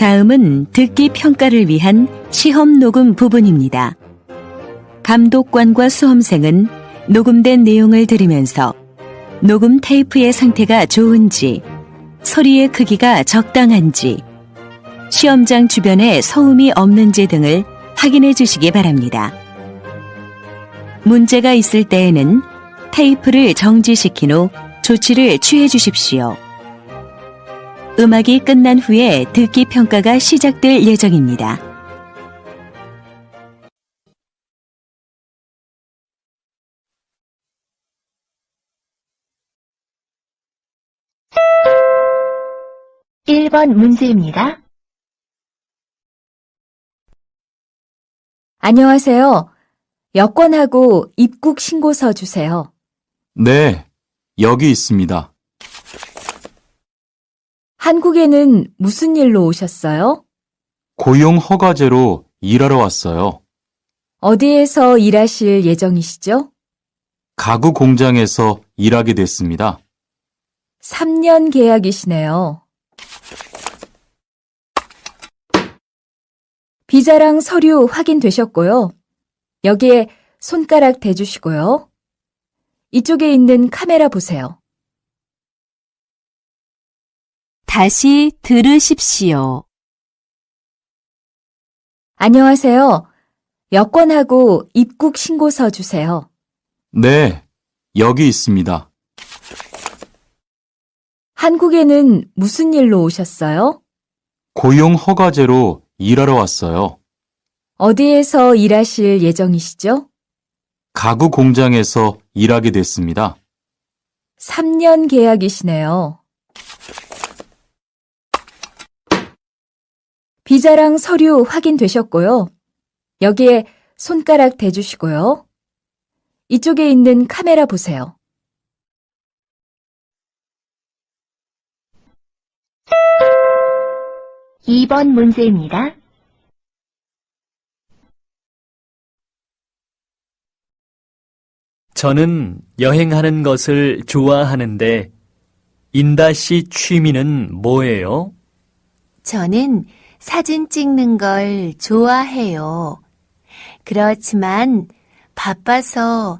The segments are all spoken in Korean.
다음은 듣기 평가를 위한 시험 녹음 부분입니다. 감독관과 수험생은 녹음된 내용을 들으면서 녹음 테이프의 상태가 좋은지, 소리의 크기가 적당한지, 시험장 주변에 소음이 없는지 등을 확인해 주시기 바랍니다. 문제가 있을 때에는 테이프를 정지시킨 후 조치를 취해 주십시오. 음악이 끝난 후에 듣기 평가가 시작될 예정입니다. (1번) 문제입니다. 안녕하세요. 여권하고 입국 신고서 주세요. 네, 여기 있습니다. 한국에는 무슨 일로 오셨어요? 고용 허가제로 일하러 왔어요. 어디에서 일하실 예정이시죠? 가구 공장에서 일하게 됐습니다. 3년 계약이시네요. 비자랑 서류 확인되셨고요. 여기에 손가락 대주시고요. 이쪽에 있는 카메라 보세요. 다시 들으십시오. 안녕하세요. 여권하고 입국 신고서 주세요. 네, 여기 있습니다. 한국에는 무슨 일로 오셨어요? 고용 허가제로 일하러 왔어요. 어디에서 일하실 예정이시죠? 가구 공장에서 일하게 됐습니다. 3년 계약이시네요. 비자랑 서류 확인되셨고요. 여기에 손가락 대주시고요. 이쪽에 있는 카메라 보세요. (2번) 문제입니다. 저는 여행하는 것을 좋아하는데 인다 씨 취미는 뭐예요? 저는 사진 찍는 걸 좋아해요. 그렇지만 바빠서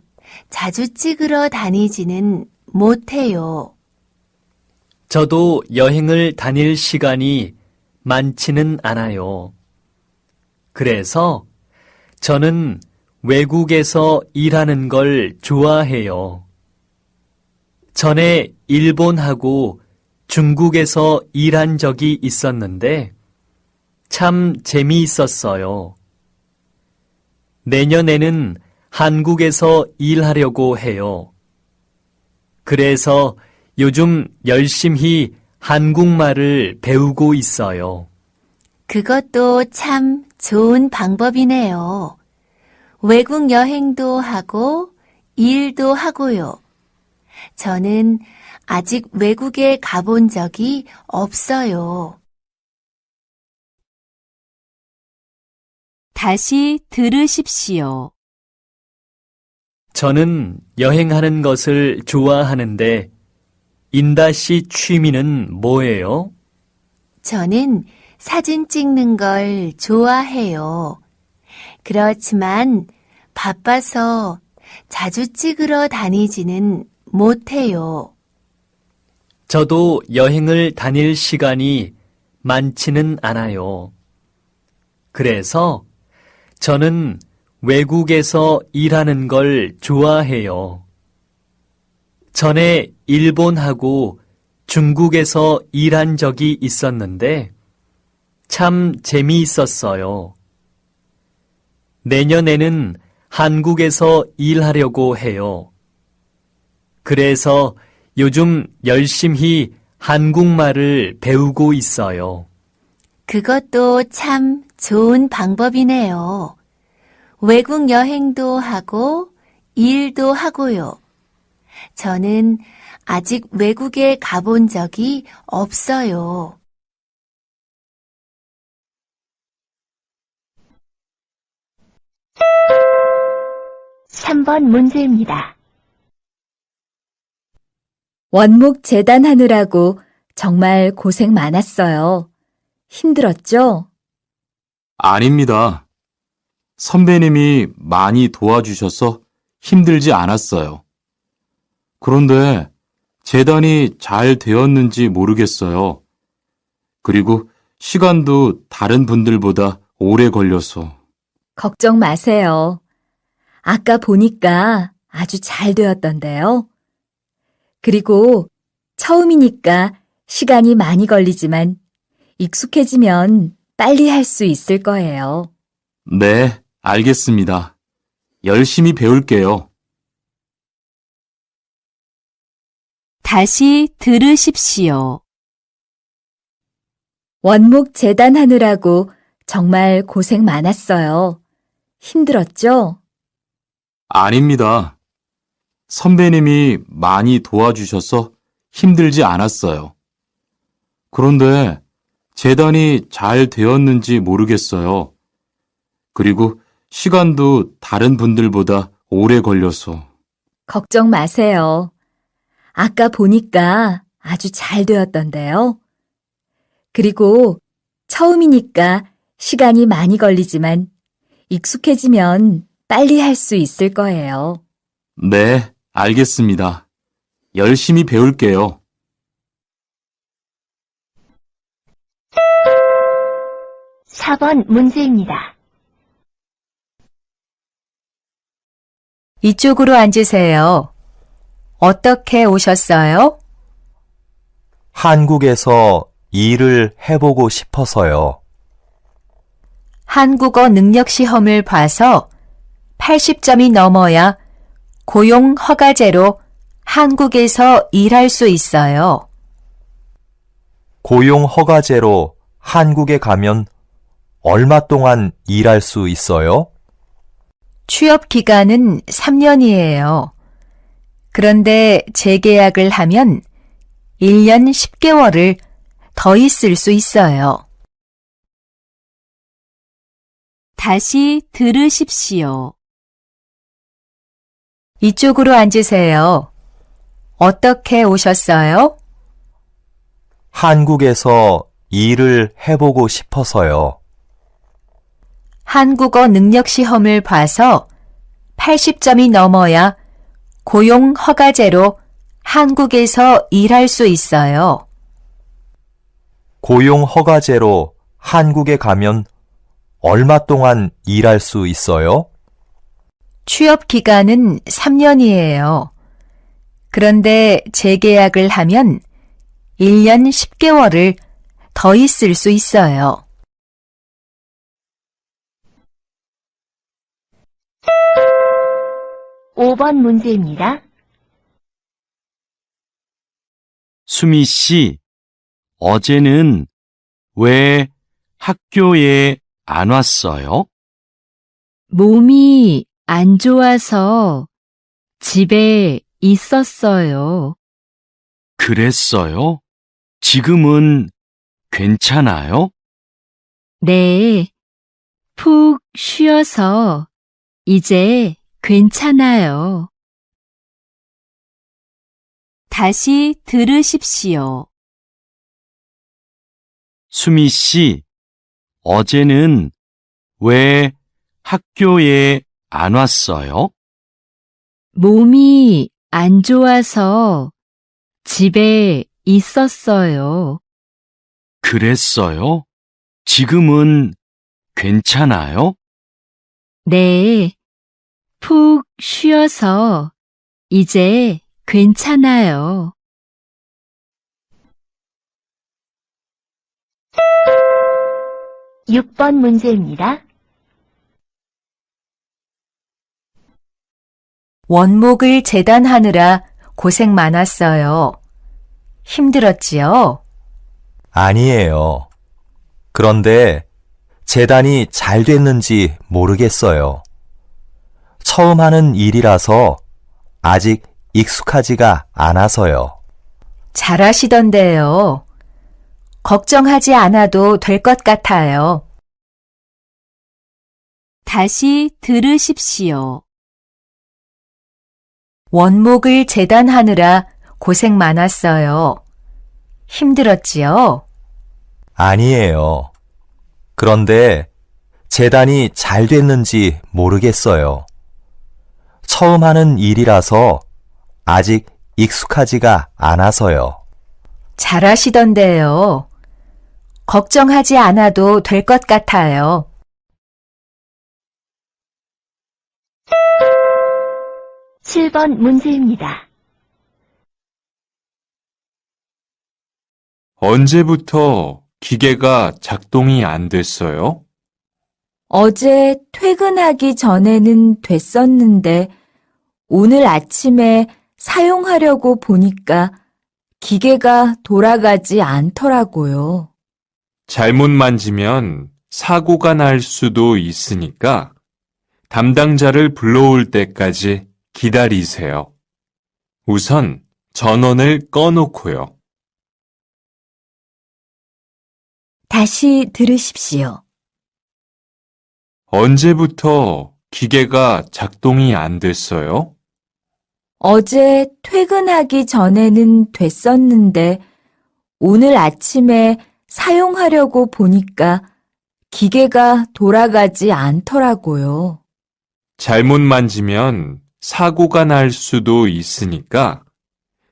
자주 찍으러 다니지는 못해요. 저도 여행을 다닐 시간이 많지는 않아요. 그래서 저는 외국에서 일하는 걸 좋아해요. 전에 일본하고 중국에서 일한 적이 있었는데 참 재미있었어요. 내년에는 한국에서 일하려고 해요. 그래서 요즘 열심히 한국말을 배우고 있어요. 그것도 참 좋은 방법이네요. 외국 여행도 하고 일도 하고요. 저는 아직 외국에 가본 적이 없어요. 다시 들으십시오. 저는 여행하는 것을 좋아하는데 인다 씨 취미는 뭐예요? 저는 사진 찍는 걸 좋아해요. 그렇지만 바빠서 자주 찍으러 다니지는 못해요. 저도 여행을 다닐 시간이 많지는 않아요. 그래서 저는 외국에서 일하는 걸 좋아해요. 전에 일본하고 중국에서 일한 적이 있었는데 참 재미있었어요. 내년에는 한국에서 일하려고 해요. 그래서 요즘 열심히 한국말을 배우고 있어요. 그것도 참 좋은 방법이네요. 외국 여행도 하고 일도 하고요. 저는 아직 외국에 가본 적이 없어요. (3번) 문제입니다. 원목 재단하느라고 정말 고생 많았어요. 힘들었죠? 아닙니다. 선배님이 많이 도와주셔서 힘들지 않았어요. 그런데 재단이 잘 되었는지 모르겠어요. 그리고 시간도 다른 분들보다 오래 걸려서. 걱정 마세요. 아까 보니까 아주 잘 되었던데요. 그리고 처음이니까 시간이 많이 걸리지만 익숙해지면 빨리 할 수 있을 거예요. 네, 알겠습니다. 열심히 배울게요. 다시 들으십시오. 원목 재단하느라고 정말 고생 많았어요. 힘들었죠? 아닙니다. 선배님이 많이 도와주셔서 힘들지 않았어요. 그런데 재단이 잘 되었는지 모르겠어요. 그리고 시간도 다른 분들보다 오래 걸려서. 걱정 마세요. 아까 보니까 아주 잘 되었던데요. 그리고 처음이니까 시간이 많이 걸리지만 익숙해지면 빨리 할 수 있을 거예요. 네, 알겠습니다. 열심히 배울게요. 4번 문제입니다. 이쪽으로 앉으세요. 어떻게 오셨어요? 한국에서 일을 해보고 싶어서요. 한국어 능력 시험을 봐서 80점이 넘어야 고용 허가제로 한국에서 일할 수 있어요. 고용 허가제로 한국에 가면 얼마 동안 일할 수 있어요? 취업 기간은 3년이에요. 그런데 재계약을 하면 1년 10개월을 더 있을 수 있어요. 다시 들으십시오. 이쪽으로 앉으세요. 어떻게 오셨어요? 한국에서 일을 해보고 싶어서요. 한국어 능력 시험을 봐서 80점이 넘어야 고용 허가제로 한국에서 일할 수 있어요. 고용 허가제로 한국에 가면 얼마 동안 일할 수 있어요? 취업 기간은 3년이에요. 그런데 재계약을 하면 1년 10개월을 더 있을 수 있어요. 5번 문제입니다. 수미 씨, 어제는 왜 학교에 안 왔어요? 몸이 안 좋아서 집에 있었어요. 그랬어요? 지금은 괜찮아요? 네, 푹 쉬어서 이제 괜찮아요. 다시 들으십시오. 수미 씨, 어제는 왜 학교에 안 왔어요? 몸이 안 좋아서 집에 있었어요. 그랬어요? 지금은 괜찮아요? 네, 푹 쉬어서 이제 괜찮아요. 6번 문제입니다. 원목을 재단하느라 고생 많았어요. 힘들었지요? 아니에요. 그런데 재단이 잘 됐는지 모르겠어요. 처음 하는 일이라서 아직 익숙하지가 않아서요. 잘하시던데요. 걱정하지 않아도 될 것 같아요. 다시 들으십시오. 원목을 재단하느라 고생 많았어요. 힘들었지요? 아니에요. 그런데 재단이 잘 됐는지 모르겠어요. 처음 하는 일이라서 아직 익숙하지가 않아서요. 잘하시던데요. 걱정하지 않아도 될 것 같아요. 칠 번 문제입니다. 언제부터 기계가 작동이 안 됐어요? 어제 퇴근하기 전에는 됐었는데 오늘 아침에 사용하려고 보니까 기계가 돌아가지 않더라고요. 잘못 만지면 사고가 날 수도 있으니까 담당자를 불러올 때까지 기다리세요. 우선 전원을 꺼놓고요. 다시 들으십시오. 언제부터 기계가 작동이 안 됐어요? 어제 퇴근하기 전에는 됐었는데 오늘 아침에 사용하려고 보니까 기계가 돌아가지 않더라고요. 잘못 만지면 사고가 날 수도 있으니까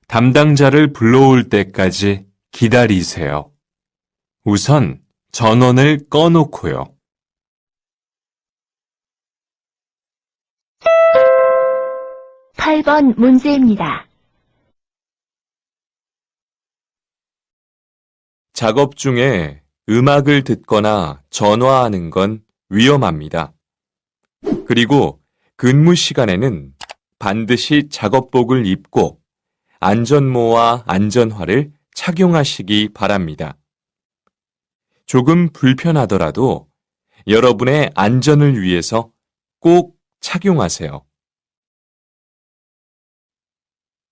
담당자를 불러올 때까지 기다리세요. 우선 전원을 꺼놓고요. 팔 번 문제입니다. 작업 중에 음악을 듣거나 전화하는 건 위험합니다. 그리고 근무 시간에는 반드시 작업복을 입고 안전모와 안전화를 착용하시기 바랍니다. 조금 불편하더라도 여러분의 안전을 위해서 꼭 착용하세요.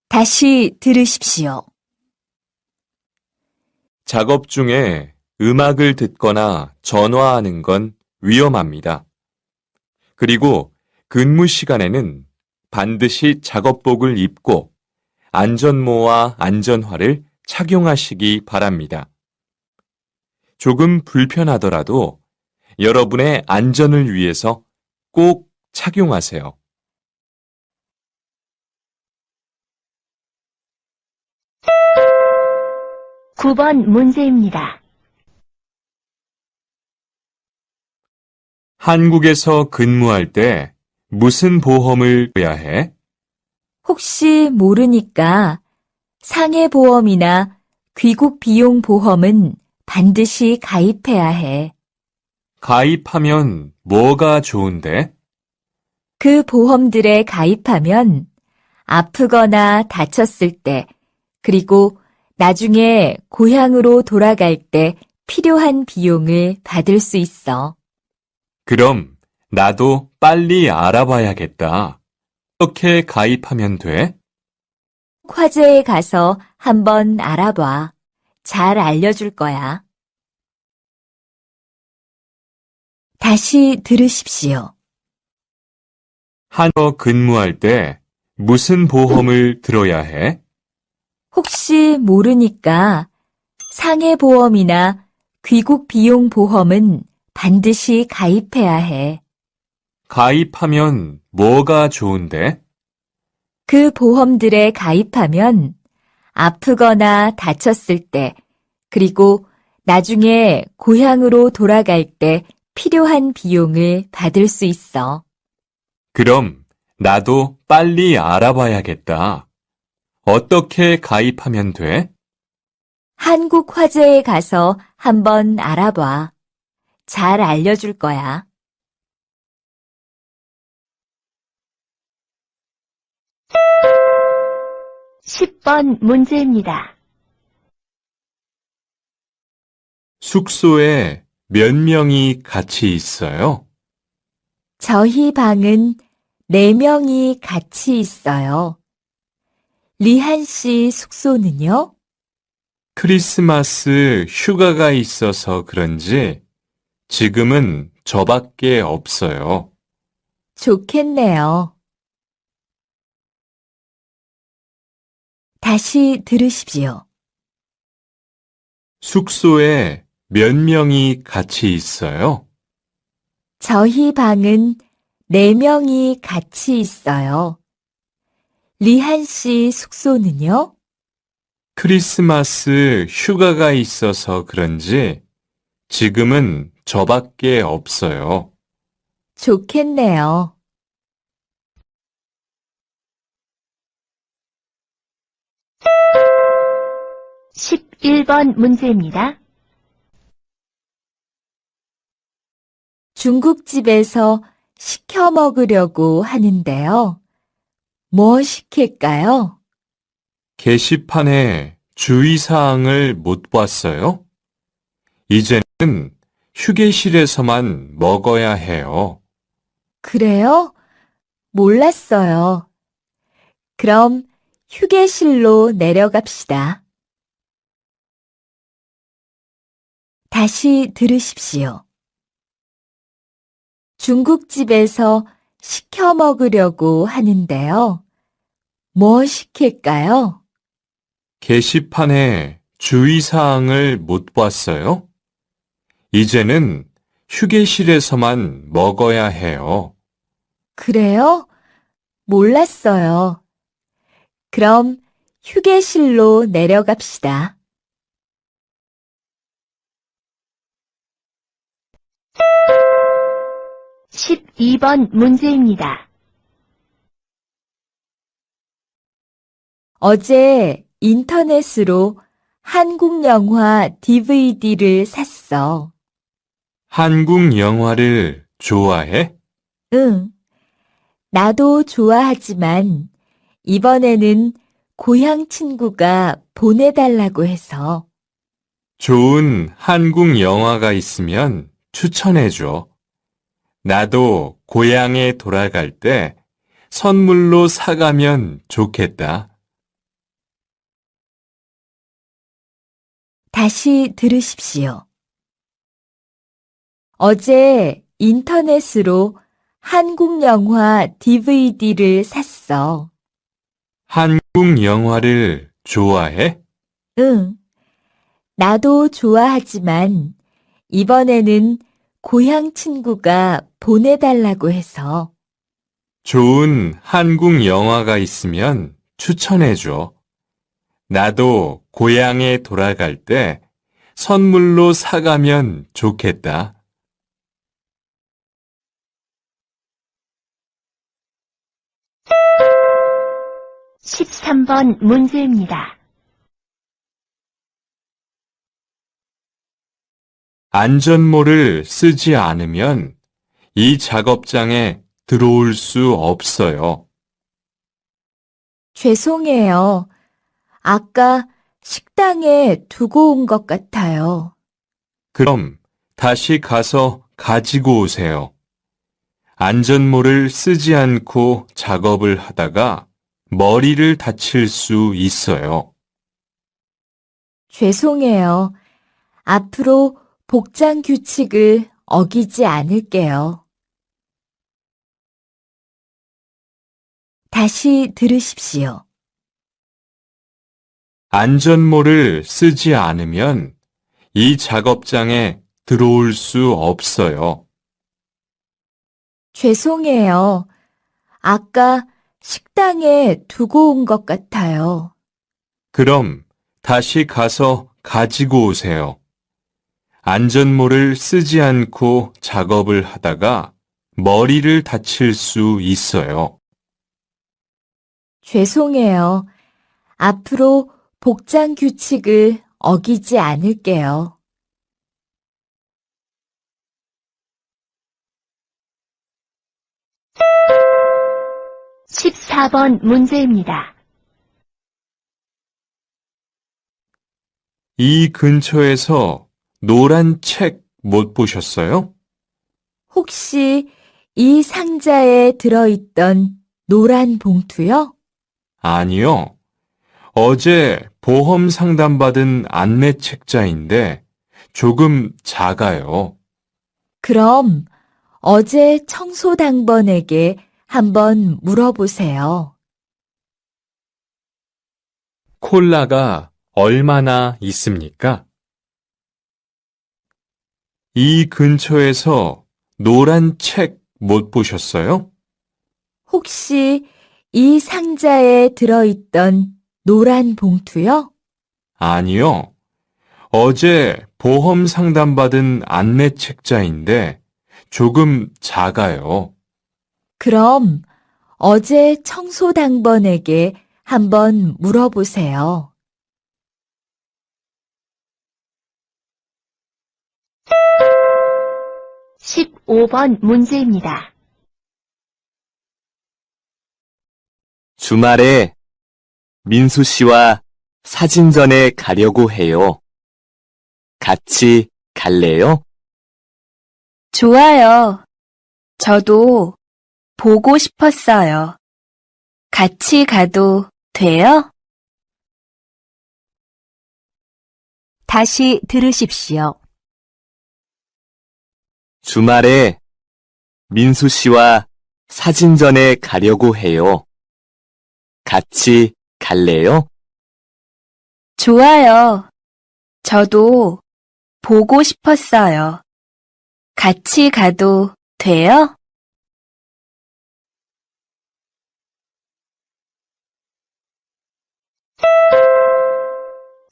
다시 들으십시오. 작업 중에 음악을 듣거나 전화하는 건 위험합니다. 그리고 근무 시간에는 반드시 작업복을 입고 안전모와 안전화를 착용하시기 바랍니다. 조금 불편하더라도 여러분의 안전을 위해서 꼭 착용하세요. 9번 문제입니다. 한국에서 근무할 때 무슨 보험을 해야 해? 혹시 모르니까 상해보험이나 귀국 비용 보험은 반드시 가입해야 해. 가입하면 뭐가 좋은데? 그 보험들에 가입하면 아프거나 다쳤을 때, 그리고 나중에 고향으로 돌아갈 때 필요한 비용을 받을 수 있어. 그럼 나도 빨리 알아봐야겠다. 어떻게 가입하면 돼? 화재에 가서 한번 알아봐. 잘 알려줄 거야. 다시 들으십시오. 한국에서 근무할 때 무슨 보험을 들어야 해? 혹시 모르니까 상해보험이나 귀국 비용 보험은 반드시 가입해야 해. 가입하면 뭐가 좋은데? 그 보험들에 가입하면 아프거나 다쳤을 때, 그리고 나중에 고향으로 돌아갈 때 필요한 비용을 받을 수 있어. 그럼 나도 빨리 알아봐야겠다. 어떻게 가입하면 돼? 한국 화재에 가서 한번 알아봐. 잘 알려줄 거야. 10번 문제입니다. 숙소에 몇 명이 같이 있어요? 저희 방은 4명이 같이 있어요. 리한 씨 숙소는요? 크리스마스 휴가가 있어서 그런지 지금은 저밖에 없어요. 좋겠네요. 다시 들으십시오. 숙소에 몇 명이 같이 있어요? 저희 방은 4명이 같이 있어요. 리한 씨 숙소는요? 크리스마스 휴가가 있어서 그런지 지금은 저밖에 없어요. 좋겠네요. (11번) 문제입니다. 중국집에서 시켜 먹으려고 하는데요. 뭐 시킬까요? 게시판에 주의사항을 못 봤어요? 이제는 휴게실에서만 먹어야 해요. 그래요? 몰랐어요. 그럼 휴게실로 내려갑시다. 다시 들으십시오. 중국집에서 시켜 먹으려고 하는데요. 뭐 시킬까요? 게시판에 주의사항을 못 봤어요? 이제는 휴게실에서만 먹어야 해요. 그래요? 몰랐어요. 그럼 휴게실로 내려갑시다. (12번) 문제입니다. 어제 인터넷으로 한국 영화 DVD를 샀어. 한국 영화를 좋아해? 응. 나도 좋아하지만 이번에는 고향 친구가 보내달라고 해서. 좋은 한국 영화가 있으면 추천해줘. 나도 고향에 돌아갈 때 선물로 사가면 좋겠다. 다시 들으십시오. 어제 인터넷으로 한국 영화 DVD를 샀어. 한국 영화를 좋아해? 응. 나도 좋아하지만 이번에는 고향 친구가 보내달라고 해서. 좋은 한국 영화가 있으면 추천해줘. 나도 고향에 돌아갈 때 선물로 사가면 좋겠다. (13번) 문제입니다. 안전모를 쓰지 않으면 이 작업장에 들어올 수 없어요. 죄송해요. 아까 식당에 두고 온 것 같아요. 그럼 다시 가서 가지고 오세요. 안전모를 쓰지 않고 작업을 하다가 머리를 다칠 수 있어요. 죄송해요. 앞으로 복장 규칙을 어기지 않을게요. 다시 들으십시오. 안전모를 쓰지 않으면 이 작업장에 들어올 수 없어요. 죄송해요. 아까 식당에 두고 온 것 같아요. 그럼 다시 가서 가지고 오세요. 안전모를 쓰지 않고 작업을 하다가 머리를 다칠 수 있어요. 죄송해요. 앞으로 복장 규칙을 어기지 않을게요. (14번) 문제입니다. 이 근처에서 노란 책 못 보셨어요? 혹시 이 상자에 들어있던 노란 봉투요? 아니요. 어제 보험 상담받은 안내 책자인데 조금 작아요. 그럼 어제 청소당번에게 한번 물어보세요. 콜라가 얼마나 있습니까? 이 근처에서 노란 책 못 보셨어요? 혹시 이 상자에 들어있던 노란 봉투요? 아니요. 어제 보험 상담받은 안내 책자인데 조금 작아요. 그럼 어제 청소 당번에게 한번 물어보세요. 십오 번 문제입니다. 주말에 민수 씨와 사진전에 가려고 해요. 같이 갈래요? 좋아요. 저도 보고 싶었어요. 같이 가도 돼요? 다시 들으십시오. 주말에 민수 씨와 사진전에 가려고 해요. 같이 갈래요? 좋아요. 저도 보고 싶었어요. 같이 가도 돼요?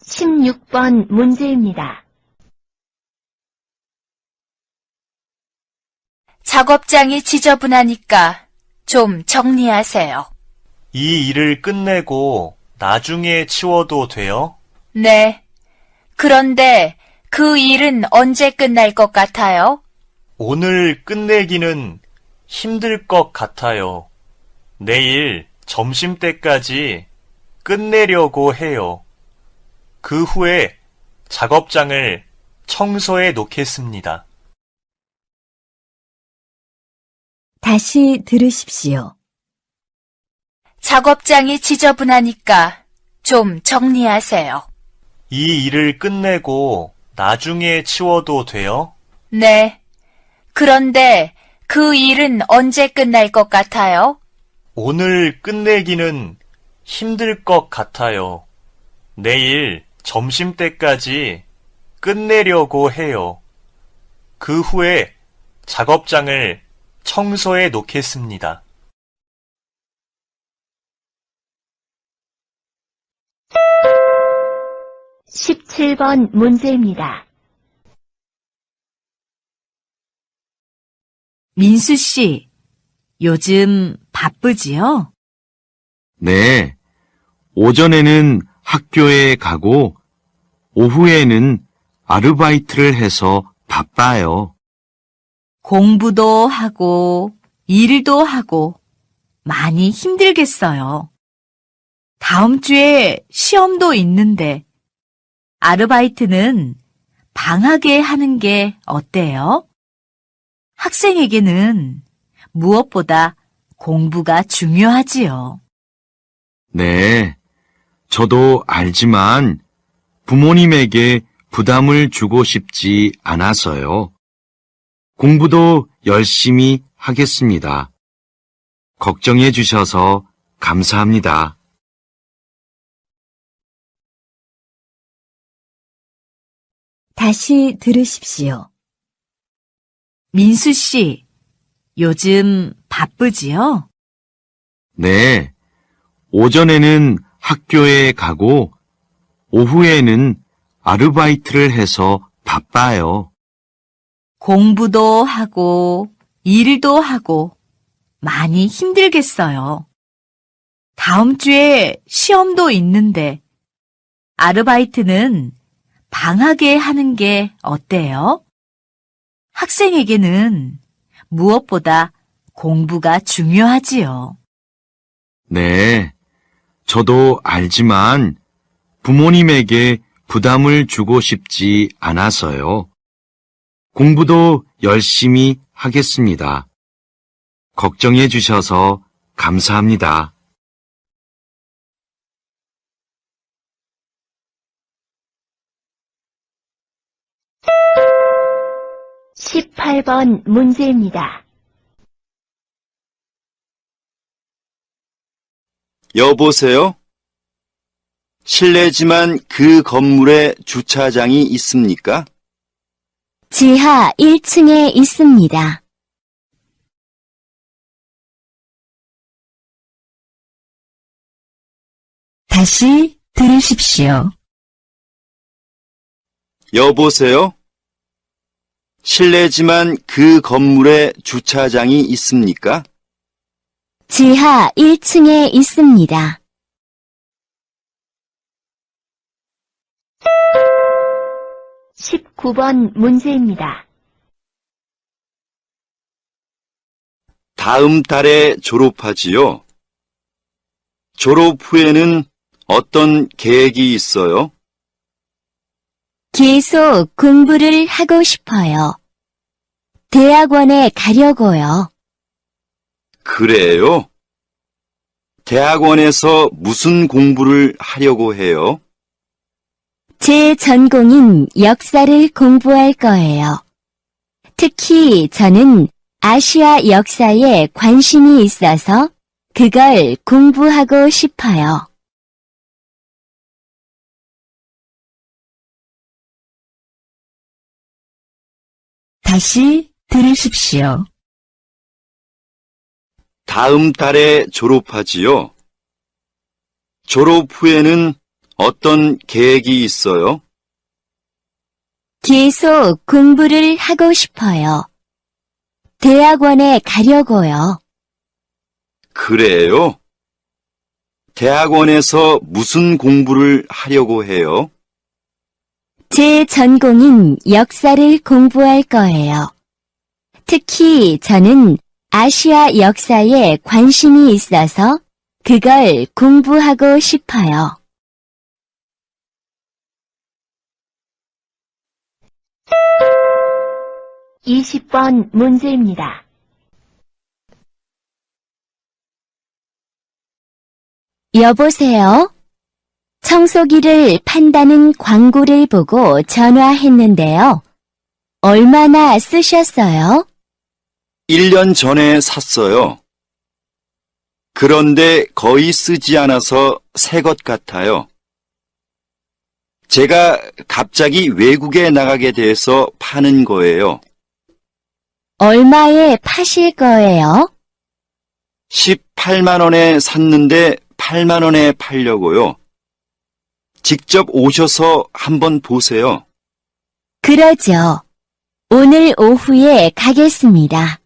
십육 번 문제입니다. 작업장이 지저분하니까 좀 정리하세요. 이 일을 끝내고 나중에 치워도 돼요? 네. 그런데 그 일은 언제 끝날 것 같아요? 오늘 끝내기는 힘들 것 같아요. 내일 점심때까지 끝내려고 해요. 그 후에 작업장을 청소해 놓겠습니다. 다시 들으십시오. 작업장이 지저분하니까 좀 정리하세요. 이 일을 끝내고 나중에 치워도 돼요? 네. 그런데 그 일은 언제 끝날 것 같아요? 오늘 끝내기는 힘들 것 같아요. 내일 점심때까지 끝내려고 해요. 그 후에 작업장을 청소해 놓겠습니다. 십칠 번 문제입니다. 민수 씨, 요즘 바쁘지요? 네. 오전에는 학교에 가고 오후에는 아르바이트를 해서 바빠요. 공부도 하고 일도 하고 많이 힘들겠어요. 다음 주에 시험도 있는데 아르바이트는 방학에 하는 게 어때요? 학생에게는 무엇보다 공부가 중요하지요. 네. 저도 알지만 부모님에게 부담을 주고 싶지 않아서요. 공부도 열심히 하겠습니다. 걱정해 주셔서 감사합니다. 다시 들으십시오. 민수 씨, 요즘 바쁘지요? 네. 오전에는 학교에 가고 오후에는 아르바이트를 해서 바빠요. 공부도 하고 일도 하고 많이 힘들겠어요. 다음 주에 시험도 있는데 아르바이트는 방학에 하는 게 어때요? 학생에게는 무엇보다 공부가 중요하지요. 네. 저도 알지만 부모님에게 부담을 주고 싶지 않아서요. 공부도 열심히 하겠습니다. 걱정해 주셔서 감사합니다. 십팔 번 문제입니다. 여보세요? 실례지만 그 건물에 주차장이 있습니까? 지하 1층에 있습니다. 다시 들으십시오. 여보세요? 실례지만 그 건물에 주차장이 있습니까? 지하 1층에 있습니다. (19번) 문제입니다. 다음 달에 졸업하지요? 졸업 후에는 어떤 계획이 있어요? 계속 공부를 하고 싶어요. 대학원에 가려고요. 그래요? 대학원에서 무슨 공부를 하려고 해요? 제 전공인 역사를 공부할 거예요. 특히 저는 아시아 역사에 관심이 있어서 그걸 공부하고 싶어요. 다시 들으십시오. 다음 달에 졸업하지요? 졸업 후에는 어떤 계획이 있어요? 계속 공부를 하고 싶어요. 대학원에 가려고요. 그래요? 대학원에서 무슨 공부를 하려고 해요? 제 전공인 역사를 공부할 거예요. 특히 저는 아시아 역사에 관심이 있어서 그걸 공부하고 싶어요. (20번) 문제입니다. 여보세요? 청소기를 판다는 광고를 보고 전화했는데요. 얼마나 쓰셨어요? 1년 전에 샀어요. 그런데 거의 쓰지 않아서 새 것 같아요. 제가 갑자기 외국에 나가게 돼서 파는 거예요. 얼마에 파실 거예요? 18만 원에 샀는데 8만 원에 팔려고요. 직접 오셔서 한번 보세요. 그러죠. 오늘 오후에 가겠습니다.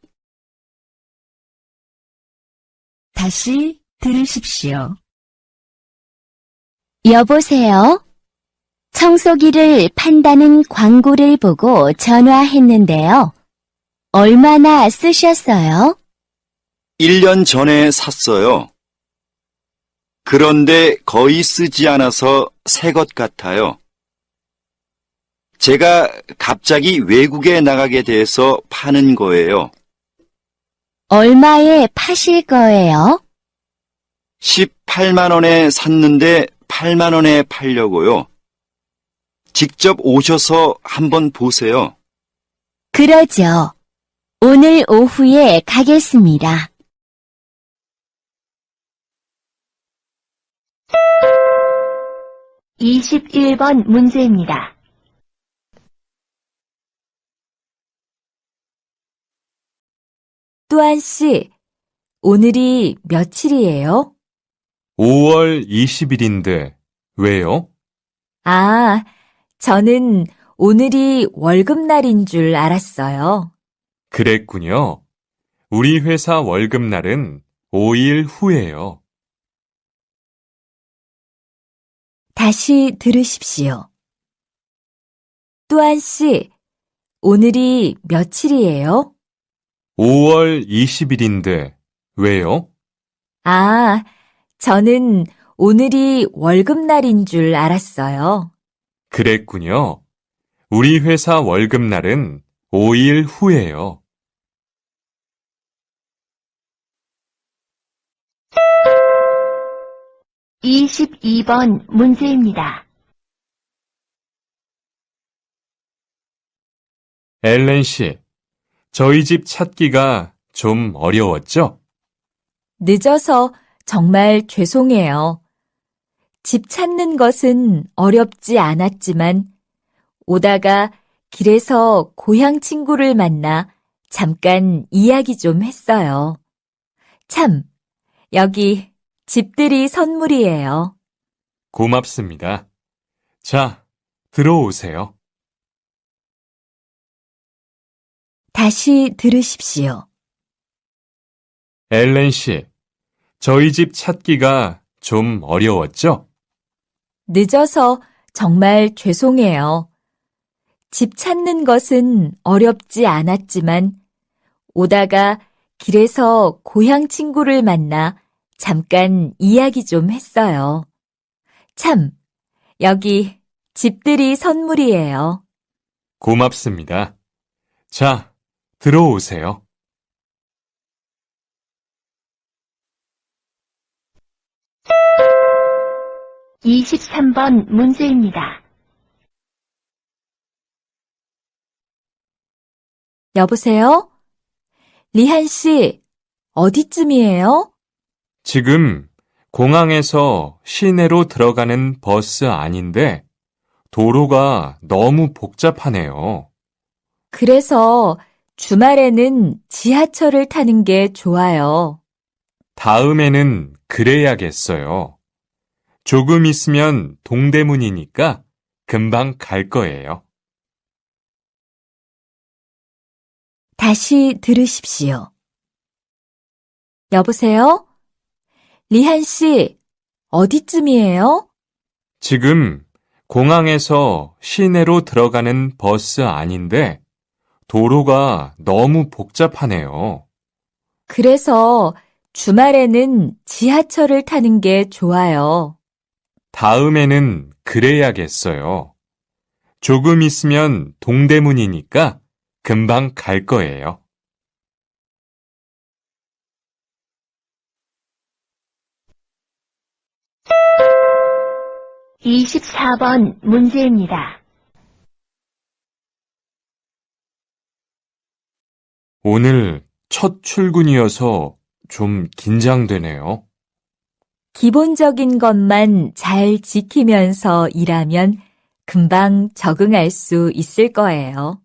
다시 들으십시오. 여보세요? 청소기를 판다는 광고를 보고 전화했는데요. 얼마나 쓰셨어요? 1년 전에 샀어요. 그런데 거의 쓰지 않아서 새 것 같아요. 제가 갑자기 외국에 나가게 돼서 파는 거예요. 얼마에 파실 거예요? 18만 원에 샀는데 8만 원에 팔려고요. 직접 오셔서 한번 보세요. 그러죠. 오늘 오후에 가겠습니다. (21번) 문제입니다. 또한 씨, 오늘이 며칠이에요? 5월 20일인데 왜요? 아, 저는 오늘이 월급날인 줄 알았어요. 그랬군요. 우리 회사 월급날은 5일 후예요. 다시 들으십시오. 또한 씨, 오늘이 며칠이에요? 5월 20일인데 왜요? 아, 저는 오늘이 월급날인 줄 알았어요. 그랬군요. 우리 회사 월급날은 5일 후예요. (22번) 문제입니다. 엘렌 씨, 저희 집 찾기가 좀 어려웠죠? 늦어서 정말 죄송해요. 집 찾는 것은 어렵지 않았지만 오다가 길에서 고향 친구를 만나 잠깐 이야기 좀 했어요. 참, 여기 집들이 선물이에요. 고맙습니다. 자, 들어오세요. 다시 들으십시오. 엘렌 씨, 저희 집 찾기가 좀 어려웠죠? 늦어서 정말 죄송해요. 집 찾는 것은 어렵지 않았지만 오다가 길에서 고향 친구를 만나 잠깐 이야기 좀 했어요. 참, 여기 집들이 선물이에요. 고맙습니다. 자, 들어오세요. (23번) 문제입니다. 여보세요? 리한 씨, 어디쯤이에요? 지금 공항에서 시내로 들어가는 버스 안인데 도로가 너무 복잡하네요. 그래서 주말에는 지하철을 타는 게 좋아요. 다음에는 그래야겠어요. 조금 있으면 동대문이니까 금방 갈 거예요. 다시 들으십시오. 여보세요? 리한 씨, 어디쯤이에요? 지금 공항에서 시내로 들어가는 버스 안인데 도로가 너무 복잡하네요. 그래서 주말에는 지하철을 타는 게 좋아요. 다음에는 그래야겠어요. 조금 있으면 동대문이니까 금방 갈 거예요. (24번) 문제입니다. 오늘 첫 출근이어서 좀 긴장되네요. 기본적인 것만 잘 지키면서 일하면 금방 적응할 수 있을 거예요.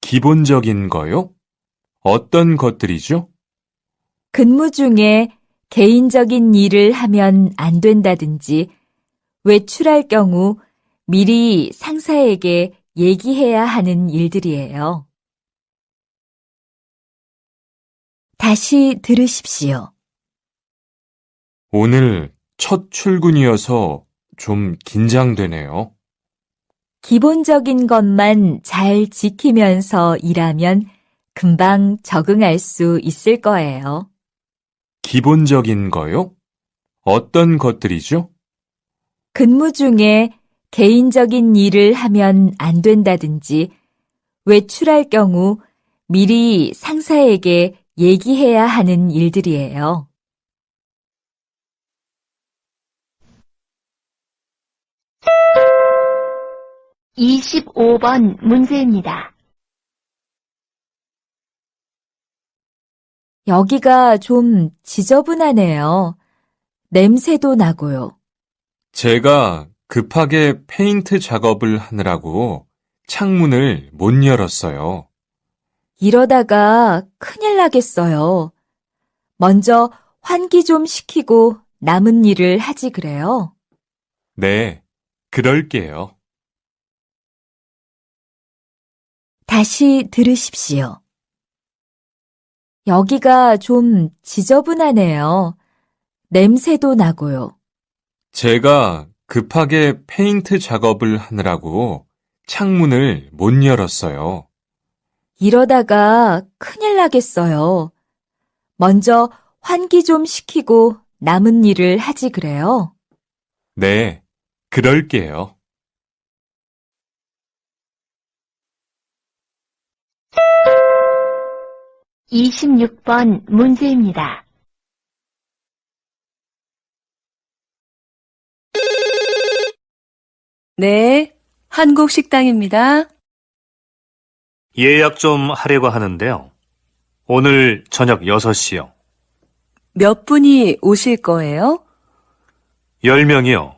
기본적인 거요? 어떤 것들이죠? 근무 중에 개인적인 일을 하면 안 된다든지 외출할 경우 미리 상사에게 얘기해야 하는 일들이에요. 다시 들으십시오. 오늘 첫 출근이어서 좀 긴장되네요. 기본적인 것만 잘 지키면서 일하면 금방 적응할 수 있을 거예요. 기본적인 거요? 어떤 것들이죠? 근무 중에 개인적인 일을 하면 안 된다든지 외출할 경우 미리 상사에게 얘기해야 하는 일들이에요. (25번) 문제입니다. 여기가 좀 지저분하네요. 냄새도 나고요. 제가 급하게 페인트 작업을 하느라고 창문을 못 열었어요. 이러다가 큰일 나겠어요. 먼저 환기 좀 시키고 남은 일을 하지 그래요. 네, 그럴게요. 다시 들으십시오. 여기가 좀 지저분하네요. 냄새도 나고요. 제가 급하게 페인트 작업을 하느라고 창문을 못 열었어요. 이러다가 큰일 나겠어요. 먼저 환기 좀 시키고 남은 일을 하지 그래요. 네, 그럴게요. (26번) 문제입니다. 네, 한국 식당입니다. 예약 좀 하려고 하는데요. 오늘 저녁 6시요. 몇 분이 오실 거예요? 10명이요.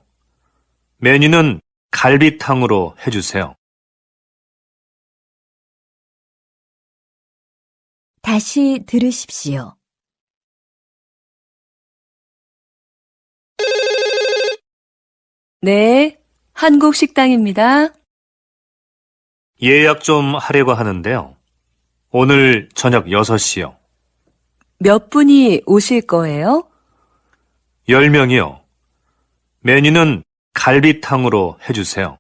메뉴는 갈비탕으로 해주세요. 다시 들으십시오. 네, 한국 식당입니다. 예약 좀 하려고 하는데요. 오늘 저녁 6시요. 몇 분이 오실 거예요? 10명이요. 메뉴는 갈비탕으로 해주세요.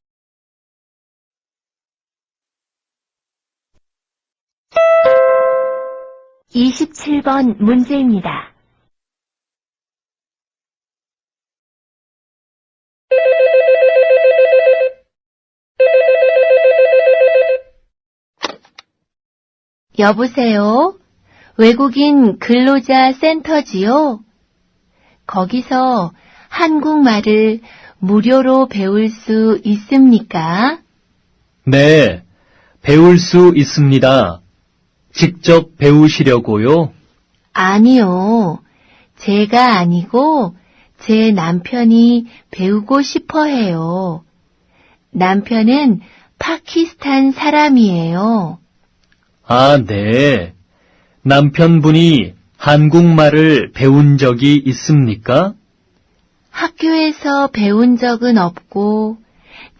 이십칠 번 문제입니다. 여보세요? 외국인 근로자 센터지요? 거기서 한국말을 무료로 배울 수 있습니까? 네, 배울 수 있습니다. 직접 배우시려고요? 아니요. 제가 아니고 제 남편이 배우고 싶어 해요. 남편은 파키스탄 사람이에요. 아, 네. 남편분이 한국말을 배운 적이 있습니까? 학교에서 배운 적은 없고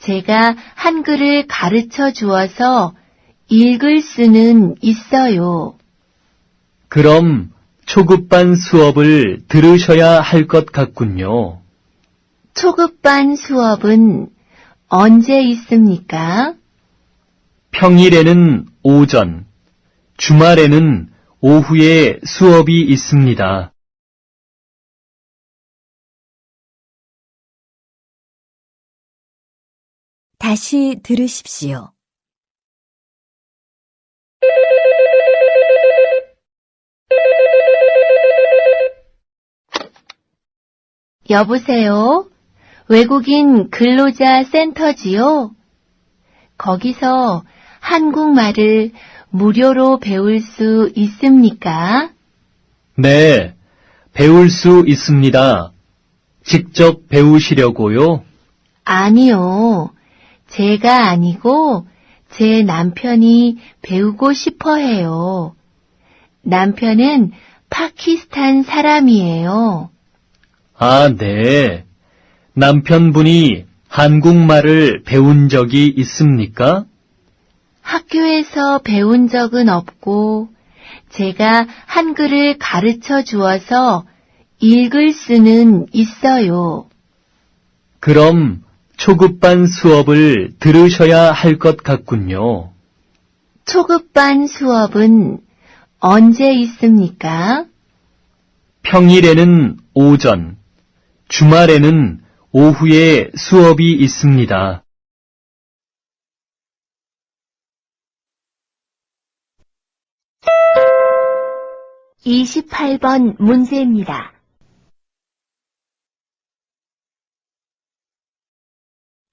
제가 한글을 가르쳐 주어서 읽을 수는 있어요. 그럼 초급반 수업을 들으셔야 할 것 같군요. 초급반 수업은 언제 있습니까? 평일에는 오전, 주말에는 오후에 수업이 있습니다. 다시 들으십시오. 여보세요? 외국인 근로자 센터지요? 거기서 한국말을 무료로 배울 수 있습니까? 네, 배울 수 있습니다. 직접 배우시려고요? 아니요. 제가 아니고 제 남편이 배우고 싶어 해요. 남편은 파키스탄 사람이에요. 아, 네. 남편분이 한국말을 배운 적이 있습니까? 학교에서 배운 적은 없고 제가 한글을 가르쳐 주어서 읽을 수는 있어요. 그럼 초급반 수업을 들으셔야 할 것 같군요. 초급반 수업은 언제 있습니까? 평일에는 오전, 주말에는 오후에 수업이 있습니다. 이십팔 번 문제입니다.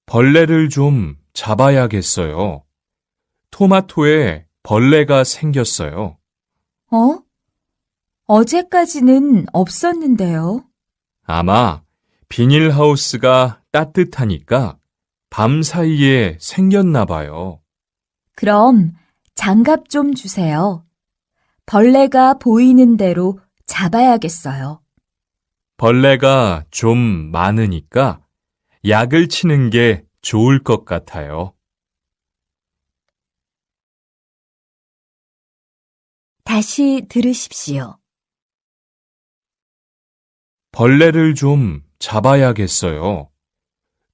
벌레를 좀 잡아야겠어요. 토마토에 벌레가 생겼어요. 어? 어제까지는 없었는데요. 아마 비닐하우스가 따뜻하니까 밤 사이에 생겼나 봐요. 그럼 장갑 좀 주세요. 벌레가 보이는 대로 잡아야겠어요. 벌레가 좀 많으니까 약을 치는 게 좋을 것 같아요. 다시 들으십시오. 벌레를 좀 잡아야겠어요.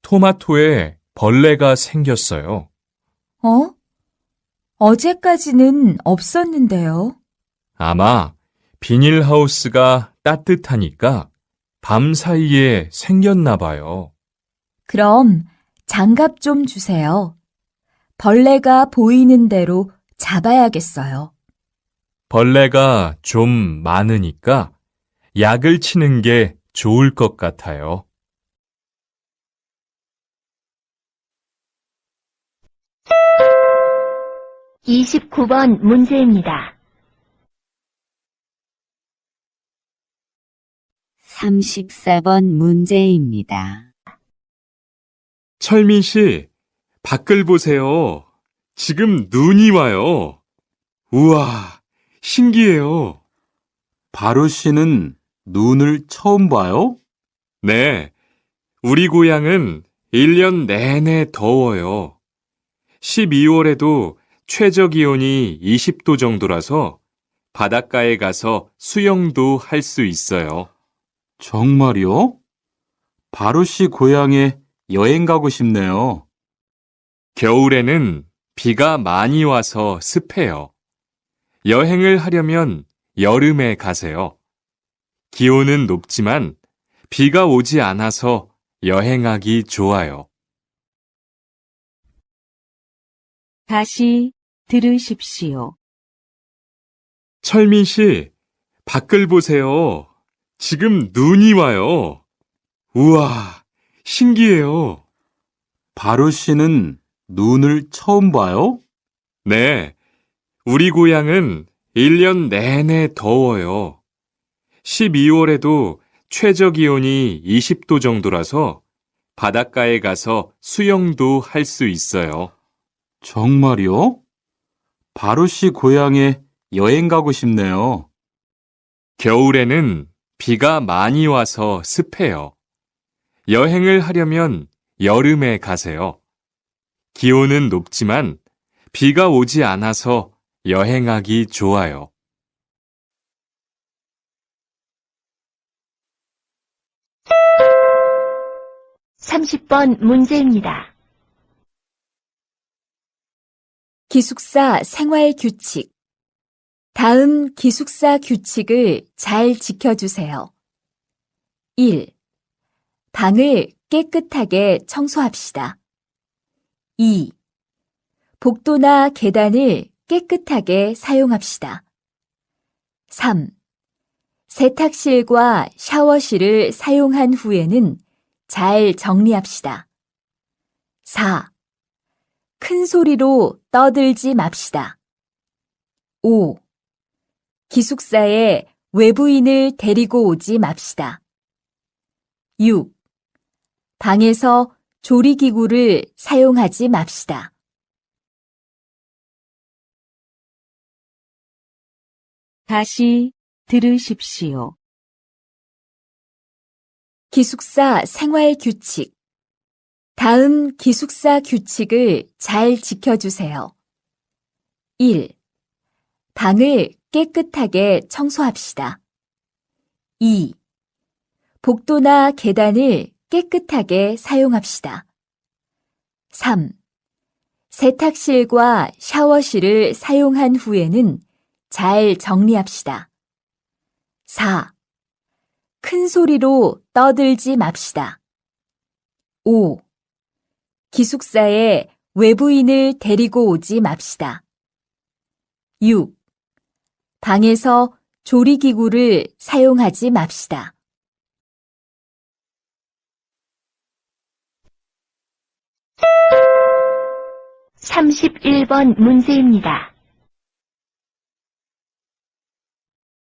토마토에 벌레가 생겼어요. 어? 어제까지는 없었는데요. 아마 비닐하우스가 따뜻하니까 밤 사이에 생겼나 봐요. 그럼 장갑 좀 주세요. 벌레가 보이는 대로 잡아야겠어요. 벌레가 좀 많으니까 약을 치는 게 좋을 것 같아요. 이십구 번 문제입니다. 34번 문제입니다. 철민 씨, 밖을 보세요. 지금 눈이 와요. 우와, 신기해요. 바로 씨는 눈을 처음 봐요? 네, 우리 고향은 1년 내내 더워요. 12월에도 최저 기온이 20도 정도라서 바닷가에 가서 수영도 할 수 있어요. 정말요? 바로 씨 고향에 여행 가고 싶네요. 겨울에는 비가 많이 와서 습해요. 여행을 하려면 여름에 가세요. 기온은 높지만 비가 오지 않아서 여행하기 좋아요. 다시 들으십시오. 철민 씨, 밖을 보세요. 지금 눈이 와요. 우와, 신기해요. 바로 씨는 눈을 처음 봐요? 네, 우리 고향은 1년 내내 더워요. 12월에도 최저 기온이 20도 정도라서 바닷가에 가서 수영도 할 수 있어요. 정말요? 바로 씨 고향에 여행 가고 싶네요. 겨울에는 비가 많이 와서 습해요. 여행을 하려면 여름에 가세요. 기온은 높지만 비가 오지 않아서 여행하기 좋아요. 30번 문제입니다. 기숙사 생활 규칙. 다음 기숙사 규칙을 잘 지켜주세요. 1. 방을 깨끗하게 청소합시다. 2. 복도나 계단을 깨끗하게 사용합시다. 3. 세탁실과 샤워실을 사용한 후에는 잘 정리합시다. 4. 큰 소리로 떠들지 맙시다. 5. 기숙사에 외부인을 데리고 오지 맙시다. 6. 방에서 조리기구를 사용하지 맙시다. 다시 들으십시오. 기숙사 생활 규칙. 다음 기숙사 규칙을 잘 지켜주세요. 1. 방을 깨끗하게 청소합시다. 2. 복도나 계단을 깨끗하게 사용합시다. 3. 세탁실과 샤워실을 사용한 후에는 잘 정리합시다. 4. 큰 소리로 떠들지 맙시다. 5. 기숙사에 외부인을 데리고 오지 맙시다. 6. 방에서 조리기구를 사용하지 맙시다. 31번 문제입니다.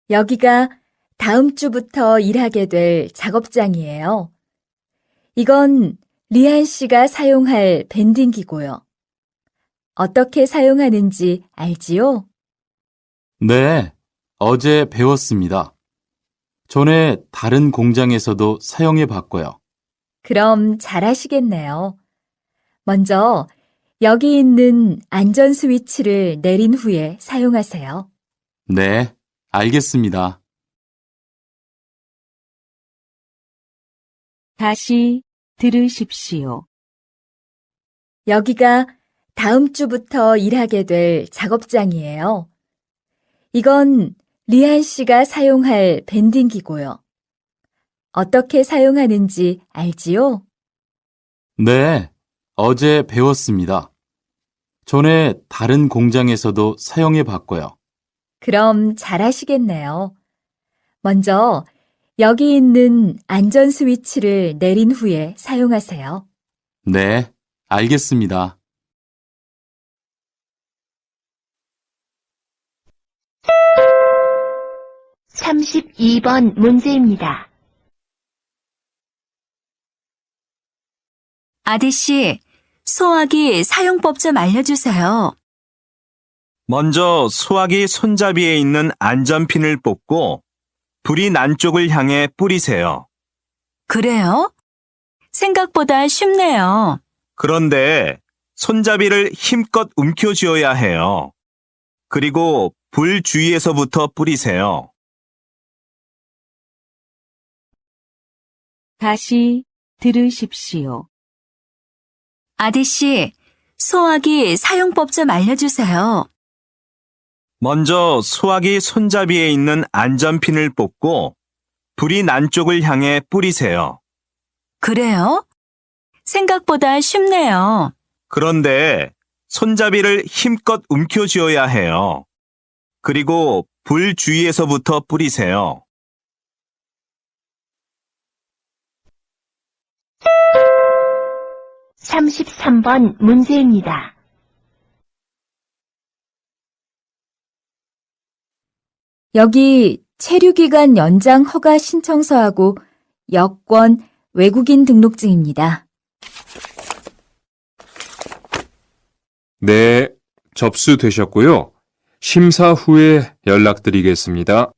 여기가 다음 주부터 일하게 될 작업장이에요. 이건 리안 씨가 사용할 밴딩기고요. 어떻게 사용하는지 알지요? 네, 어제 배웠습니다. 전에 다른 공장에서도 사용해 봤고요. 그럼 잘하시겠네요. 먼저 여기 있는 안전 스위치를 내린 후에 사용하세요. 네, 알겠습니다. 다시 들으십시오. 여기가 다음 주부터 일하게 될 작업장이에요. 이건 리안 씨가 사용할 밴딩기고요. 어떻게 사용하는지 알지요? 네, 어제 배웠습니다. 전에 다른 공장에서도 사용해 봤고요. 그럼 잘하시겠네요. 먼저 여기 있는 안전 스위치를 내린 후에 사용하세요. 네, 알겠습니다. 32번 문제입니다. 아저씨, 소화기 사용법 좀 알려주세요. 먼저 수화기 손잡이에 있는 안전핀을 뽑고 불이 난 쪽을 향해 뿌리세요. 그래요? 생각보다 쉽네요. 그런데 손잡이를 힘껏 움켜쥐어야 해요. 그리고 불 주위에서부터 뿌리세요. 다시 들으십시오. 아디씨, 수화기 사용법 좀 알려주세요. 먼저 수화기 손잡이에 있는 안전핀을 뽑고 불이 난 쪽을 향해 뿌리세요. 그래요? 생각보다 쉽네요. 그런데 손잡이를 힘껏 움켜쥐어야 해요. 그리고 불 주위에서부터 뿌리세요. (33번) 문제입니다. 여기 체류기간 연장 허가 신청서하고 여권, 외국인 등록증입니다. 네, 접수되셨고요. 심사 후에 연락드리겠습니다.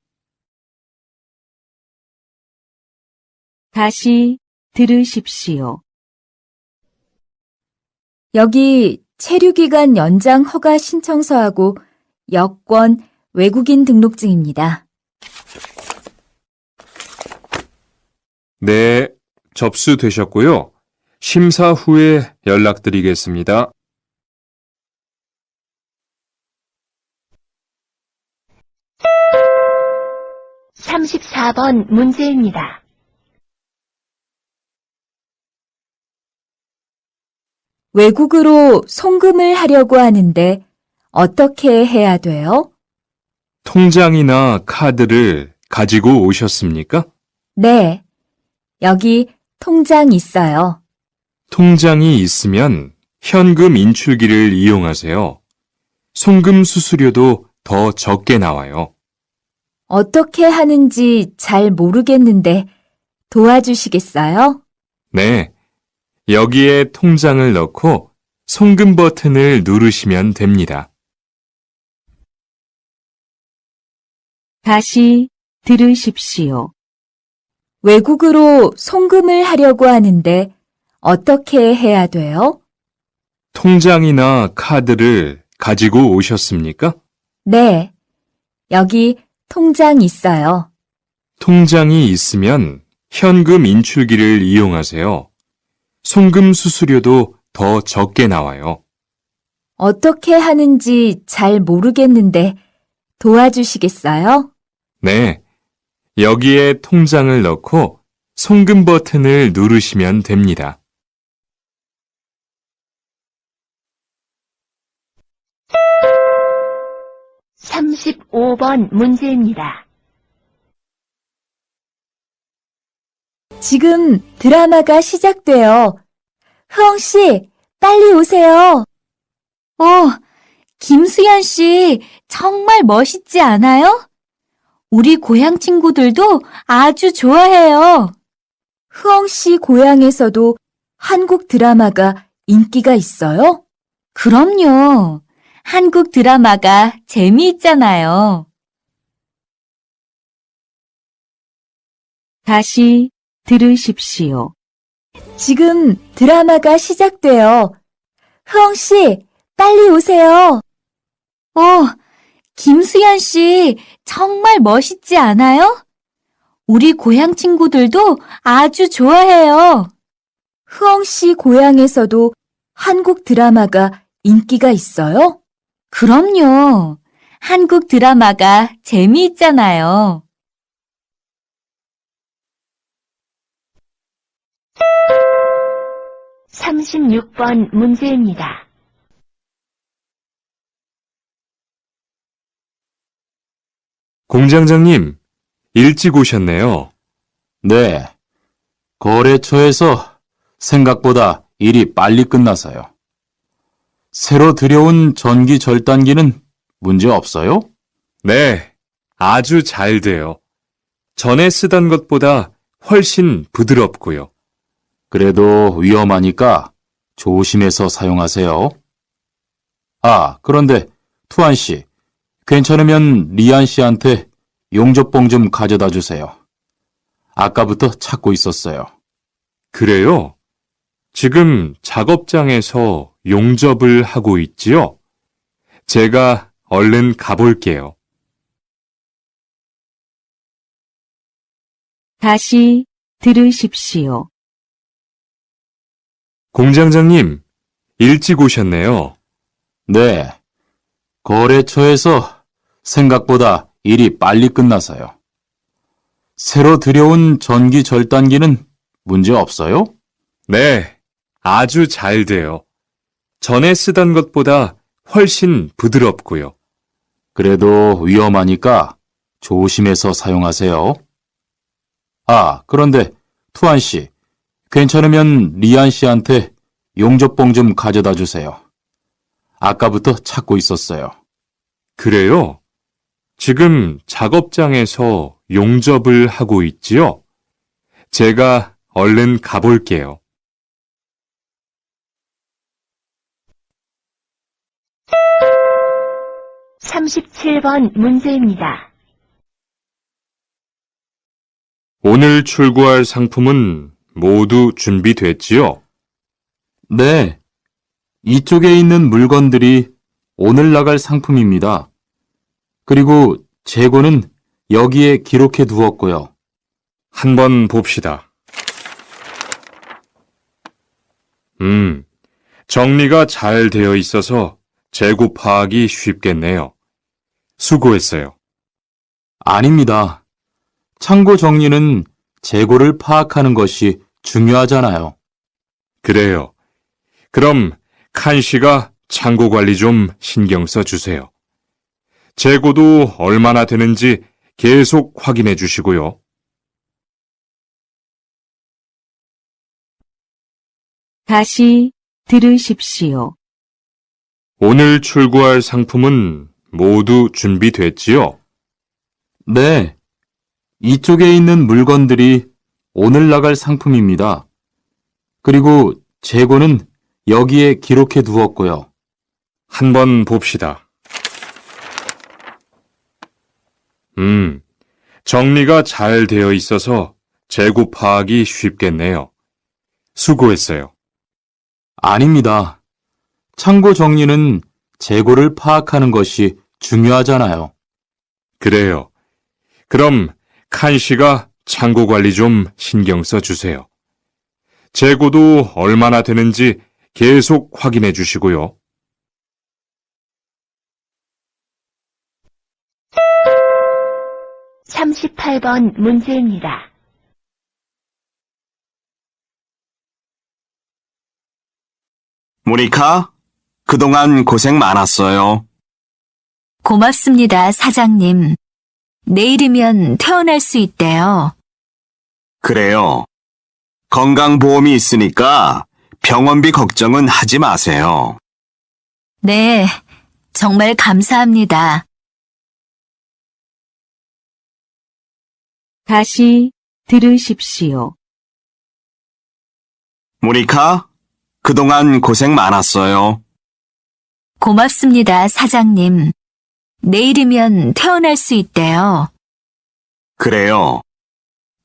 다시 들으십시오. 여기 체류기간 연장 허가 신청서하고 여권, 외국인 등록증입니다. 네, 접수되셨고요. 심사 후에 연락드리겠습니다. (34번) 문제입니다. 외국으로 송금을 하려고 하는데 어떻게 해야 돼요? 통장이나 카드를 가지고 오셨습니까? 네, 여기 통장 있어요. 통장이 있으면 현금 인출기를 이용하세요. 송금 수수료도 더 적게 나와요. 어떻게 하는지 잘 모르겠는데 도와주시겠어요? 네, 여기에 통장을 넣고 송금 버튼을 누르시면 됩니다. 다시 들으십시오. 외국으로 송금을 하려고 하는데 어떻게 해야 돼요? 통장이나 카드를 가지고 오셨습니까? 네, 여기 통장 있어요. 통장이 있으면 현금 인출기를 이용하세요. 송금 수수료도 더 적게 나와요. 어떻게 하는지 잘 모르겠는데 도와주시겠어요? 네, 여기에 통장을 넣고 송금 버튼을 누르시면 됩니다. (35번) 문제입니다. 지금 드라마가 시작돼요. 흐엉 씨, 빨리 오세요. 김수현 씨, 정말 멋있지 않아요? 우리 고향 친구들도 아주 좋아해요. 흐엉 씨 고향에서도 한국 드라마가 인기가 있어요? 그럼요. 한국 드라마가 재미있잖아요. 다시 들으십시오. 지금 드라마가 시작돼요. 흐엉 씨, 빨리 오세요. 김수현 씨, 정말 멋있지 않아요? 우리 고향 친구들도 아주 좋아해요. 흐엉 씨 고향에서도 한국 드라마가 인기가 있어요? 그럼요. 한국 드라마가 재미있잖아요. (36번) 문제입니다. 공장장님, 일찍 오셨네요. 네. 거래처에서 생각보다 일이 빨리 끝나서요. 새로 들여온 전기 절단기는 문제 없어요? 네, 아주 잘 돼요. 전에 쓰던 것보다 훨씬 부드럽고요. 그래도 위험하니까 조심해서 사용하세요. 아, 그런데 투안 씨, 괜찮으면 리안 씨한테 용접봉 좀 가져다 주세요. 아까부터 찾고 있었어요. 그래요? 지금 작업장에서 용접을 하고 있지요? 제가 얼른 가볼게요. 다시 들으십시오. 공장장님, 일찍 오셨네요. 네. 거래처에서 생각보다 일이 빨리 끝나서요. 새로 들여온 전기 절단기는 문제 없어요? 네, 아주 잘 돼요. 전에 쓰던 것보다 훨씬 부드럽고요. 그래도 위험하니까 조심해서 사용하세요. 아, 그런데 투안 씨, 괜찮으면 리안 씨한테 용접봉 좀 가져다 주세요. 아까부터 찾고 있었어요. 그래요? 지금 작업장에서 용접을 하고 있지요? 제가 얼른 가볼게요. (37번) 문제입니다. 오늘 출고할 상품은 모두 준비됐지요? 네. 이쪽에 있는 물건들이 오늘 나갈 상품입니다. 그리고 재고는 여기에 기록해 두었고요. 한번 봅시다. 정리가 잘 되어 있어서 재고 파악이 쉽겠네요. 수고했어요. 아닙니다. 창고 정리는 재고를 파악하는 것이 중요하잖아요. 그래요. 그럼 칸 씨가 창고 관리 좀 신경 써 주세요. 재고도 얼마나 되는지 계속 확인해 주시고요. 다시 들으십시오. 오늘 출고할 상품은 모두 준비됐지요? 네. 이쪽에 있는 물건들이 오늘 나갈 상품입니다. 그리고 재고는 여기에 기록해 두었고요. 한번 봅시다. 정리가 잘 되어 있어서 재고 파악이 쉽겠네요. 수고했어요. 아닙니다. 창고 정리는 재고를 파악하는 것이 중요하잖아요. 그래요. 그럼 칸 씨가 창고 관리 좀 신경 써 주세요. 재고도 얼마나 되는지 계속 확인해 주시고요. (38번) 문제입니다. 모니카, 그동안 고생 많았어요. 고맙습니다, 사장님. 내일이면 퇴원할 수 있대요. 그래요. 건강보험이 있으니까 병원비 걱정은 하지 마세요. 네, 정말 감사합니다. 다시 들으십시오. 모니카, 그동안 고생 많았어요. 고맙습니다, 사장님. 내일이면 퇴원할 수 있대요. 그래요.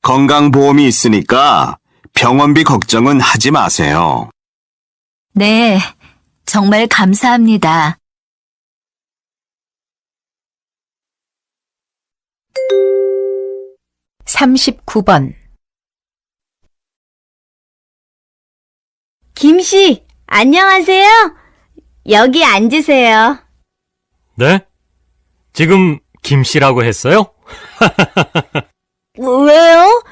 건강보험이 있으니까 병원비 걱정은 하지 마세요. 네, 정말 감사합니다. (39번) 김씨, 안녕하세요. 여기 앉으세요. 네? 지금 김씨라고 했어요? 왜요?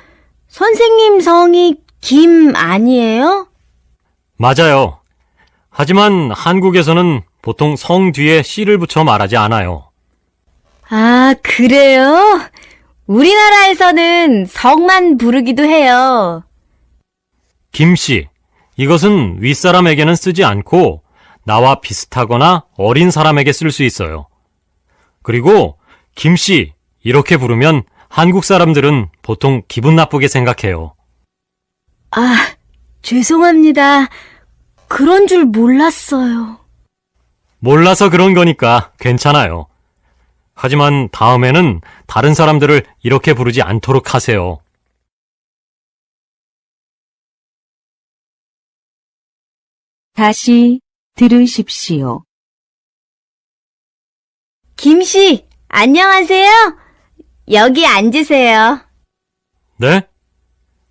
선생님 성이 김 아니에요? 맞아요. 하지만 한국에서는 보통 성 뒤에 씨를 붙여 말하지 않아요. 아, 그래요? 우리나라에서는 성만 부르기도 해요. 김씨, 이것은 윗사람에게는 쓰지 않고 나와 비슷하거나 어린 사람에게 쓸 수 있어요. 그리고 김씨 이렇게 부르면 한국 사람들은 보통 기분 나쁘게 생각해요. 아, 죄송합니다. 그런 줄 몰랐어요. 몰라서 그런 거니까 괜찮아요. 하지만 다음에는 다른 사람들을 이렇게 부르지 않도록 하세요. 다시 들으십시오. 김씨, 안녕하세요. 여기 앉으세요. 네?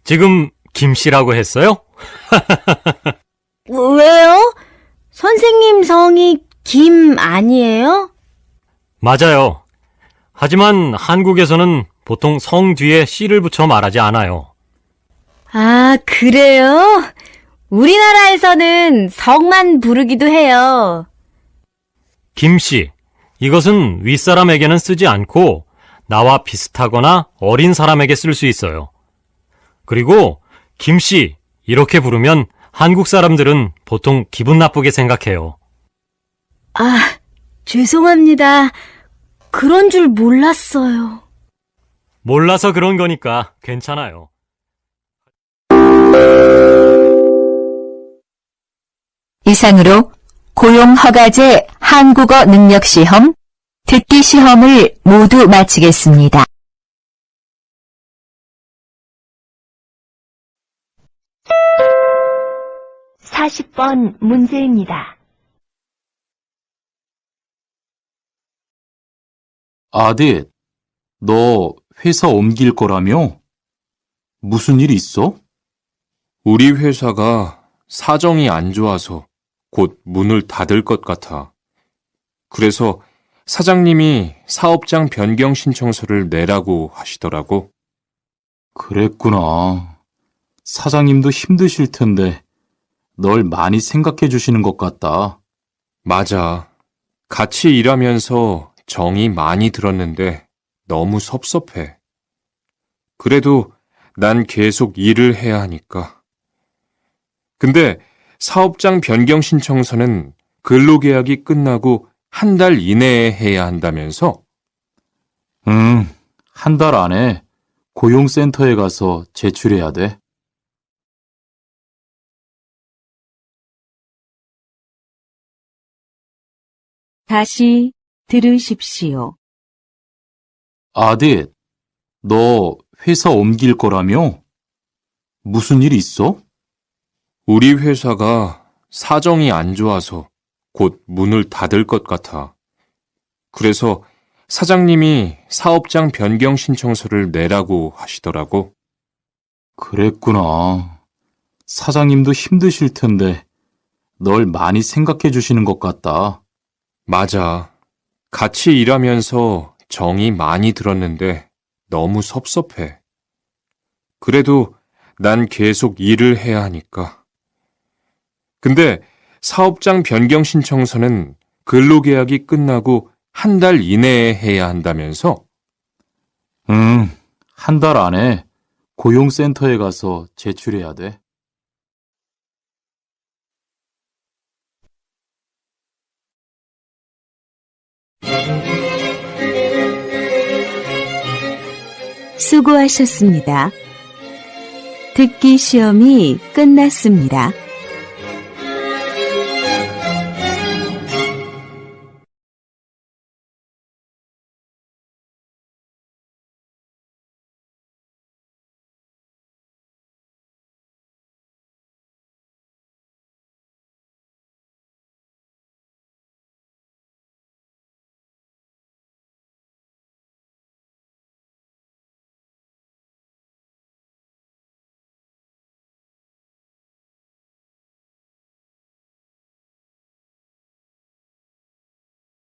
지금 김씨라고 했어요? 왜요? 선생님 성이 김 아니에요? 맞아요. 하지만 한국에서는 보통 성 뒤에 씨를 붙여 말하지 않아요. 아, 그래요? 우리나라에서는 성만 부르기도 해요. 김씨, 이것은 윗사람에게는 쓰지 않고 나와 비슷하거나 어린 사람에게 쓸 수 있어요. 그리고 김씨 이렇게 부르면 한국 사람들은 보통 기분 나쁘게 생각해요. 아, 죄송합니다. 그런 줄 몰랐어요. 몰라서 그런 거니까 괜찮아요. 이상으로 고용허가제 한국어 능력시험, 듣기 시험을 모두 마치겠습니다. 사십 번 문제입니다. 아들, 너 회사 옮길 거라며? 무슨 일 있어? 우리 회사가 사정이 안 좋아서 곧 문을 닫을 것 같아. 그래서 사장님이 사업장 변경 신청서를 내라고 하시더라고. 그랬구나. 사장님도 힘드실 텐데 널 많이 생각해 주시는 것 같다. 맞아. 같이 일하면서 정이 많이 들었는데 너무 섭섭해. 그래도 난 계속 일을 해야 하니까. 근데 사업장 변경 신청서는 근로계약이 끝나고 한 달 이내에 해야 한다면서? 한 달 안에 고용센터에 가서 제출해야 돼. 다시 들으십시오. 아들, 너 회사 옮길 거라며? 무슨 일 있어? 우리 회사가 사정이 안 좋아서 곧 문을 닫을 것 같아. 그래서 사장님이 사업장 변경 신청서를 내라고 하시더라고. 그랬구나. 사장님도 힘드실 텐데 널 많이 생각해 주시는 것 같다. 맞아. 같이 일하면서 정이 많이 들었는데 너무 섭섭해. 그래도 난 계속 일을 해야 하니까. 근데 사업장 변경 신청서는 근로계약이 끝나고 한 달 이내에 해야 한다면서? 한 달 안에 고용센터에 가서 제출해야 돼. 수고하셨습니다. 듣기 시험이 끝났습니다.